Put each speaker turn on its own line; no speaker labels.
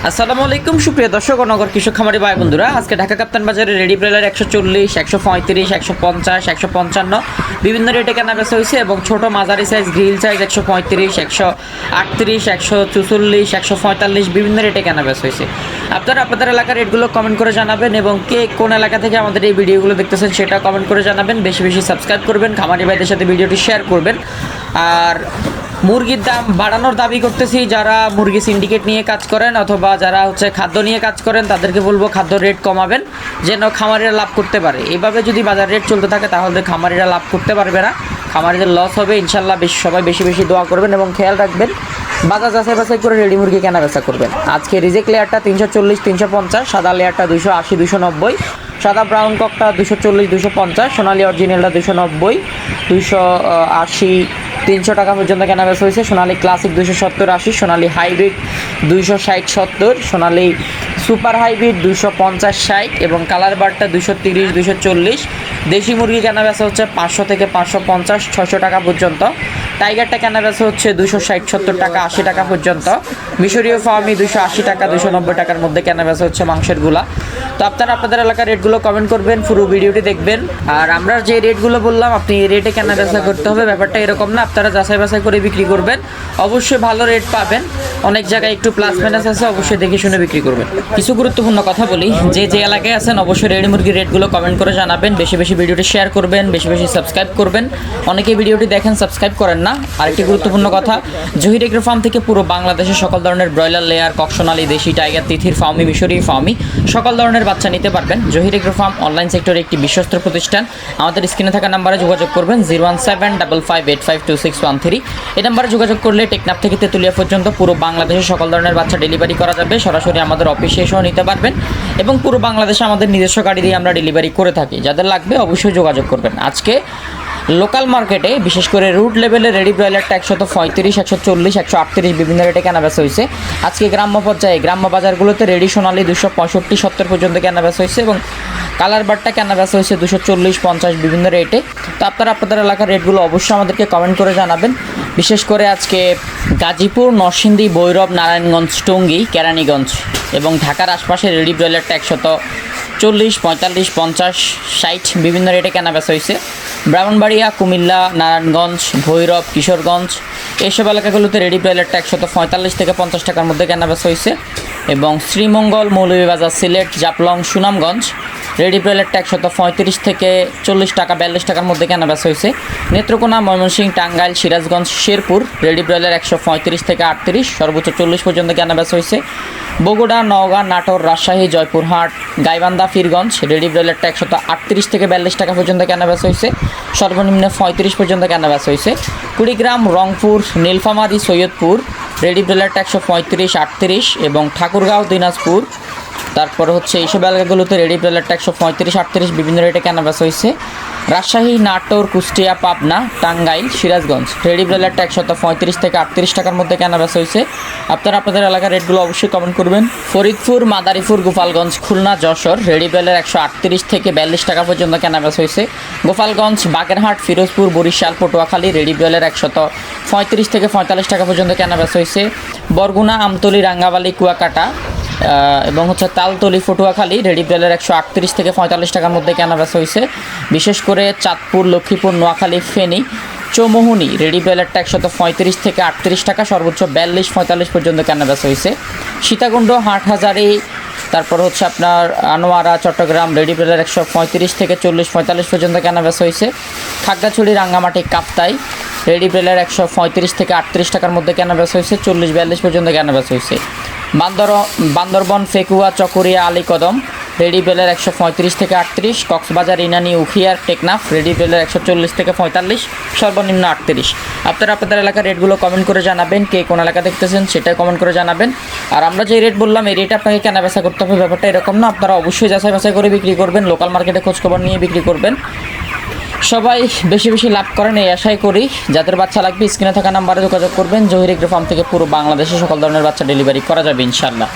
আসসালামু আলাইকুম সুপ্রিয় দর্শক ও নগর কৃষক খামারি ভাই বন্ধুরা, আজকে ঢাকা কাপ্তান বাজারে রেডি ব্রয়লার 140, 135, 150, 155 বিভিন্ন রেটে কেনা বেচা হয়েছে এবং ছোট মাঝারি সাইজ গ্রিল সাইজ 135, 138, 144, 145 বিভিন্ন রেটে কেনা বেচা হয়েছে। আপনারা আপনাদের এলাকার রেটগুলো কমেন্ট করে জানাবেন এবং কে কোন এলাকা থেকে আমাদের এই ভিডিওগুলো দেখতেছেন সেটা কমেন্ট করে জানাবেন। বেশি বেশি সাবস্ক্রাইব করবেন, খামারি ভাইদের সাথে ভিডিওটি শেয়ার করবেন। আর মুরগির দাম বাড়ানোর দাবি করতেছি যারা মুরগি সিন্ডিকেট নিয়ে কাজ করেন অথবা যারা খাদ্য নিয়ে কাজ করেন তাদেরকে বলবো খাদ্য রেট কমাবেন যেন খামারিরা লাভ করতে পারে। এইভাবে যদি বাজার রেট চলতে থাকে তাহলে খামারিরা লাভ করতে পারবে না, খামারিদের লস হবে। ইনশাল্লাহ সবাই বেশি বেশি দোয়া করবেন এবং খেয়াল রাখবেন বাজার যাচাই বাছাই করে রেডি মুরগি কেনা বেচা করবেন। আজকে রিজেক্ট লেয়ারটা 340, 350, সাদা লেয়ারটা 280, 290, সাদা ব্রাউন ককটা 240, 250, সোনালি অরিজিনালটা 290, 280, 300 টাকা পর্যন্ত কেনা বেচা হয়েছে। সোনালি ক্লাসিক 270, 80, সোনালি হাইব্রিড 260, 70, সোনালি সুপার হাইব্রিড 250, 60 এবং কালার বারটা 230, 240। দেশি মুরগি কেনা বেচা হচ্ছে 500 থেকে 550, 600 টাকা পর্যন্ত। টাইগারটা কেনা বেচা হচ্ছে 260, 70 টাকা, 80 টাকা পর্যন্ত। মিশরীয় ফার্মি 280 টাকা, 290 টাকার মধ্যে কেনা বেচা হচ্ছে মাংসের গুলা। তো আপনারা আপনাদের এলাকার রেটগুলো কমেন্ট করবেন, পুরো ভিডিওটি দেখবেন। আর আমরা যে রেটগুলো বললাম আপনি এই রেটে কেনা বেচা করতে হবে, ব্যাপারটা এরকম না। আপনারা যাচাই বাছাই করে বিক্রি করবেন, অবশ্যই ভালো রেট পাবেন। অনেক জায়গায় একটু প্লাস মাইনাস আছে, অবশ্যই দেখে শুনে বিক্রি করবেন। কিছু গুরুত্বপূর্ণ কথা বলি, যে এলাকায় আছেন অবশ্যই রেডি মুরগির রেটগুলো কমেন্ট করে জানাবেন। বেশি বেশি ভিডিওটি শেয়ার করবেন, বেশি বেশি সাবস্ক্রাইব করবেন। অনেকেই ভিডিওটি দেখেন সাবস্ক্রাইব করেন না। আরেকটি গুরুত্বপূর্ণ কথা, জহির এগ্রো ফার্ম থেকে পুরো বাংলাদেশে সকল ধরনের ব্রয়লার লেয়ার, ককসোনালি, দেশি, টাইগার, তিথির ফার্মি, মিশরি ফার্মি সকল ধরনের বাচ্চা নিতে পারবেন। জহির এগ্রো ফার্ম অনলাইন সেক্টরে একটি বিশ্বস্ত প্রতিষ্ঠান। আমাদের স্ক্রিনে থাকা নাম্বারে যোগাযোগ করবেন 01755852613। এই নাম্বারে যোগাযোগ করলে টেকনাফ থেকে তেতুলিয়া পর্যন্ত পুরো বাংলাদেশে সকল ধরনের বাচ্চা ডেলিভারি করা যাবে। সরাসরি আমাদের অফিসে এসেও নিতে পারবেন এবং পুরো বাংলাদেশে আমাদের নিজস্ব গাড়ি দিয়ে আমরা ডেলিভারি করে থাকি। যাদের লাগবে অবশ্যই যোগাযোগ করবেন। আজকে লোকাল মার্কেটে বিশেষ করে রুট লেভেলে রেডি ব্রয়লারটা 135, 140, 138 বিভিন্ন রেটে কেনা বেচা হয়েছে। আজকে গ্রাম্য পর্যায়ে গ্রাম্য বাজারগুলোতে রেডি সোনালি 265, 70 পর্যন্ত কেনা বেচা হয়েছে এবং কালার বারটা কেনা বেচা হয়েছে 240, 50 বিভিন্ন রেটে। তো আপনারা আপনাদের এলাকার রেটগুলো অবশ্যই আমাদেরকে কমেন্ট করে জানাবেন। বিশেষ করে আজকে গাজীপুর, নরসিংদী, ভৈরব, নারায়ণগঞ্জ, টঙ্গী, কেরানীগঞ্জ এবং ঢাকার আশপাশে রেডি ব্রয়লারটা 140, 45, 50, 60 বিভিন্ন রেটে কেনা বেচা হয়েছে। ব্রাহ্মণবাড়িয়া, কুমিল্লা, নারায়ণগঞ্জ, ভৈরব, কিশোরগঞ্জ এইসব এলাকাগুলোতে রেডি ব্রয়লারটা 145 থেকে 50 টাকার মধ্যে কেনা বেচা হয়েছে এবং শ্রীমঙ্গল, মৌলভীবাজার, সিলেট, জাফলং, সুনামগঞ্জ রেডি ব্রয়লারটা 135 থেকে 40 টাকা, 42 টাকার মধ্যে কেনা বেচা হয়েছে। নেত্রকোনা, ময়মনসিংহ, টাঙ্গাইল, সিরাজগঞ্জ, শেরপুর রেডি ব্রয়লার 135 থেকে 38 সর্বোচ্চ 40 পর্যন্ত কেনা বেচা হয়েছে। বগুড়া, নওগাঁ, নাটোর, রাজশাহী, জয়পুরহাট, গাইবান্ধা, ফিরগঞ্জ রেডি ব্রয়লারটা 138 থেকে 42 টাকা পর্যন্ত কেনা বেচা হয়েছে, সর্বনিম্ন 35 পর্যন্ত কেনা বেচা হয়েছে। কুড়িগ্রাম, রংপুর, নীলফামারী, সৈয়দপুর রেডি ব্রয়লারটা 135, 38 এবং ঠাকুরগাঁও, দিনাজপুর তারপর এইসব এলাকাগুলোতে রেডি ব্রয়লারটা 135, 38 বিভিন্ন রেটে কেনা বেচা হয়েছে। রাজশাহী, নাটোর, কুষ্টিয়া, পাবনা, টাঙ্গাইল, সিরাজগঞ্জ রেডি ব্রয়লারটা 135 থেকে 38 টাকার মধ্যে কেনা বেচা হয়েছে। আপনারা আপনাদের এলাকার রেটগুলো অবশ্যই কমেন্ট করবেন। ফরিদপুর, মাদারীপুর, গোপালগঞ্জ, খুলনা, যশোর রেডি ব্রয়লার 138 থেকে 42 টাকা পর্যন্ত কেনা বেচা হয়েছে। গোপালগঞ্জ, বাগেরহাট, ফিরোজপুর, বরিশাল, পটুয়াখালী রেডি ব্রয়লার 135 থেকে 45 টাকা পর্যন্ত কেনা বেচা হয়েছে। বরগুনা, আমতলী, রাঙ্গাবালি, কুয়াকাটা এবং তালতলি, পটুয়াখালী রেডি ব্রয়লার 138 থেকে 45 টাকার মধ্যে কেনা বেচা হয়েছে। বিশেষ করে চাঁদপুর, লক্ষ্মীপুর, নোয়াখালী, ফেনী, চৌমোহনী রেডি ব্রয়লারটা 135 থেকে 38 টাকা সর্বোচ্চ 42-45 পর্যন্ত কেনা বেচা হয়েছে। সীতাকুণ্ড, হাটহাজারী, তারপর আপনার আনোয়ারা, চট্টগ্রাম রেডি ব্রয়লার 135 থেকে 40-45 পর্যন্ত কেনা বেচা হয়েছে। খাগড়াছড়ি, রাঙ্গামাটি, কাপ্তাই রেডি ব্রয়লার 135 থেকে 38 টাকার মধ্যে কেনা বেচা হয়েছে, 40-42 পর্যন্ত কেনা বেচা হয়েছে। বান্দরবন, ফেকুয়া, চকরিয়া, আলীকদম রেডি ব্রয়লার 135 থেকে 38, কক্সবাজার, ইনানি, উখিয়ার, টেকনাফ রেডি ব্রয়লার 140 থেকে 45 সর্বনিম্ন 38। আপনারা আপনাদের এলাকার রেটগুলো কমেন্ট করে জানাবেন, কে কোন এলাকা দেখতেছেন সেটা কমেন্ট করে জানাবেন। আর আমরা যে রেট বললাম এই রেটে আপনাকে কেনা বেচা করতে হবে, ব্যাপারটা এরকম না। আপনারা অবশ্যই যাচাই বাছাই করে বিক্রি করবেন, লোকাল মার্কেটে খোঁজখবর নিয়ে বিক্রি করবেন। সবাই বেশি বেশি লাভ করেন এই আশাই করি। যাদের বাচ্চা লাগবে স্ক্রিনে থাকা নাম্বারে যোগাযোগ করবেন। জহির এগ্রো ফার্ম থেকে পুরো বাংলাদেশে সকল ধরনের বাচ্চা ডেলিভারি করা যাবে ইনশাআল্লাহ।